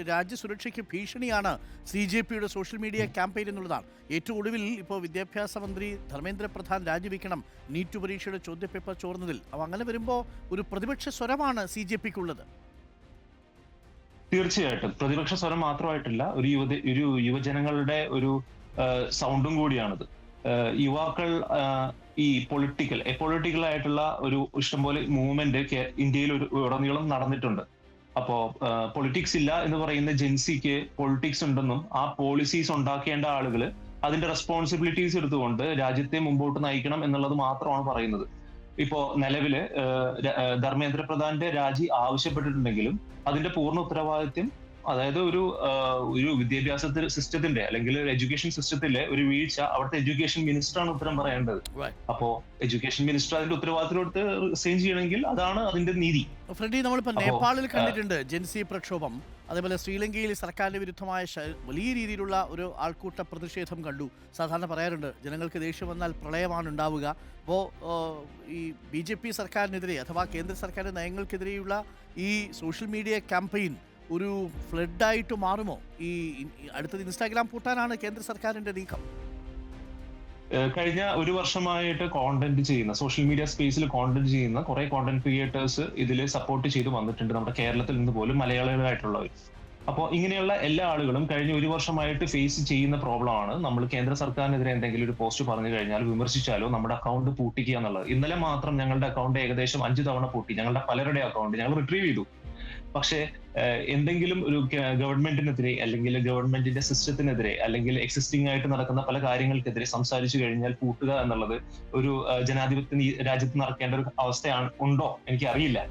രാജ്യസുരക്ഷയ്ക്ക് ഭീഷണിയാണ് CJPയുടെ social media campaign എന്നുള്ളതാണ്. ഏറ്റവും ഒടുവിൽ ഇപ്പോൾ വിദ്യാഭ്യാസ മന്ത്രി ധർമ്മേന്ദ്ര പ്രധാൻ രാജിവെക്കണം നീറ്റ് പരീക്ഷയുടെ ചോദ്യപേപ്പർ ചോർന്നതിൽ. അപ്പോൾ അങ്ങനെ വരുമ്പോൾ ഒരു പ്രതിപക്ഷ സ്വരമാണ് CJPക്കുള്ളത്. തീർച്ചയായിട്ടും പ്രതിപക്ഷ സ്വരം മാത്രമായിട്ടില്ല, ഒരു യുവജനങ്ങളുടെ ഒരു സൗണ്ടും കൂടിയാണിത്. യുവാക്കൾ ഈ പൊളിറ്റിക്കൽ ആയിട്ടുള്ള ഒരു ഇഷ്ടംപോലെ മൂവ്മെന്റ് ഇന്ത്യയിൽ ഉടനീളം നടന്നിട്ടുണ്ട്. അപ്പോ പൊളിറ്റിക്സ് ഇല്ല എന്ന് പറയുന്ന ജെൻസിക്ക് പൊളിറ്റിക്സ് ഉണ്ടെന്നും ആ പോളിസീസ് ഉണ്ടാക്കേണ്ട ആളുകൾ അതിന്റെ റെസ്പോൺസിബിലിറ്റീസ് എടുത്തുകൊണ്ട് രാജ്യത്തെ മുമ്പോട്ട് നയിക്കണം എന്നുള്ളത് മാത്രമാണ് പറയുന്നത്. ഇപ്പോ നിലവില് ധർമ്മേന്ദ്ര പ്രധാന്റെ രാജി ആവശ്യപ്പെട്ടിട്ടുണ്ടെങ്കിലും അതിന്റെ പൂർണ്ണ ഉത്തരവാദിത്യം, അതായത് ഒരു വിദ്യാഭ്യാസ സിസ്റ്റത്തിന്റെ അല്ലെങ്കിൽ എഡ്യൂക്കേഷൻ സിസ്റ്റത്തിലെ ഒരു വീഴ്ച അവിടുത്തെ എഡ്യൂക്കേഷൻ മിനിസ്റ്ററാണ് ഉത്തരം പറയേണ്ടത്. അപ്പോ എഡ്യൂക്കേഷൻ മിനിസ്റ്റർ അതിന്റെ ഉത്തരവാദിത്തത്തോട് റിസൈൻ ചെയ്യണമെങ്കിൽ അതാണ് അതിന്റെ നീതി. ഫ്രെഡി, നമ്മളിപ്പോൾ നേപ്പാളിൽ കണ്ടിട്ടുണ്ട് ജൻസി പ്രക്ഷോഭം, അതേപോലെ ശ്രീലങ്കയിൽ സർക്കാരിന് വിരുദ്ധമായ വലിയ രീതിയിലുള്ള ഒരു ആൾക്കൂട്ട പ്രതിഷേധം കണ്ടു. സാധാരണ പറയാറുണ്ട് ജനങ്ങൾക്ക് ദേഷ്യം വന്നാൽ പ്രളയമാണ് ഉണ്ടാവുക. അപ്പോൾ ഈ BJP സർക്കാരിനെതിരെ അഥവാ കേന്ദ്ര സർക്കാരിന്റെ നയങ്ങൾക്കെതിരെയുള്ള ഈ സോഷ്യൽ മീഡിയ ക്യാമ്പയിൻ ഒരു ഫ്ലഡായിട്ട് മാറുമോ? ഈ അടുത്തത് ഇൻസ്റ്റാഗ്രാം പൂട്ടാനാണ് കേന്ദ്ര സർക്കാരിന്റെ നീക്കം. കഴിഞ്ഞ ഒരു വർഷമായിട്ട് കോണ്ടന്റ് ചെയ്യുന്ന, സോഷ്യൽ മീഡിയ സ്പേസിൽ കോണ്ടന്റ് ചെയ്യുന്ന കുറെ കോണ്ടന്റ് ക്രിയേറ്റേഴ്സ് ഇതിൽ സപ്പോർട്ട് ചെയ്ത് വന്നിട്ടുണ്ട്, നമ്മുടെ കേരളത്തിൽ നിന്ന് പോലും മലയാളികളായിട്ടുള്ളവർ. അപ്പോൾ ഇങ്ങനെയുള്ള എല്ലാ ആളുകളും കഴിഞ്ഞ ഒരു വർഷമായിട്ട് ഫേസ് ചെയ്യുന്ന പ്രോബ്ലമാണ് നമ്മൾ കേന്ദ്ര സർക്കാരിനെതിരെ എന്തെങ്കിലും ഒരു പോസ്റ്റ് പറഞ്ഞു കഴിഞ്ഞാൽ വിമർശിച്ചാലോ നമ്മുടെ അക്കൗണ്ട് പൂട്ടിക്കുക എന്നുള്ളത്. ഇന്നലെ മാത്രം ഞങ്ങളുടെ അക്കൗണ്ട് ഏകദേശം 5 തവണ പൂട്ടി. ഞങ്ങളുടെ പലരുടെ അക്കൗണ്ട് ഞങ്ങൾ റിട്രീവ് ചെയ്തു. പക്ഷേ എന്തെങ്കിലും ഒരു ഗവൺമെന്റിനെതിരെ അല്ലെങ്കിൽ ഗവൺമെന്റിന്റെ സിസ്റ്റത്തിനെതിരെ അല്ലെങ്കിൽ എക്സിസ്റ്റിംഗ് ആയിട്ട് നടക്കുന്ന പല കാര്യങ്ങൾക്കെതിരെ സംസാരിച്ചു കഴിഞ്ഞാൽ പൂട്ടുക എന്നുള്ളത് ഒരു ജനാധിപത്യ രാജ്യത്ത് നടക്കേണ്ട ഒരു അവസ്ഥയാണ് ഉണ്ടോ എനിക്കറിയില്ല.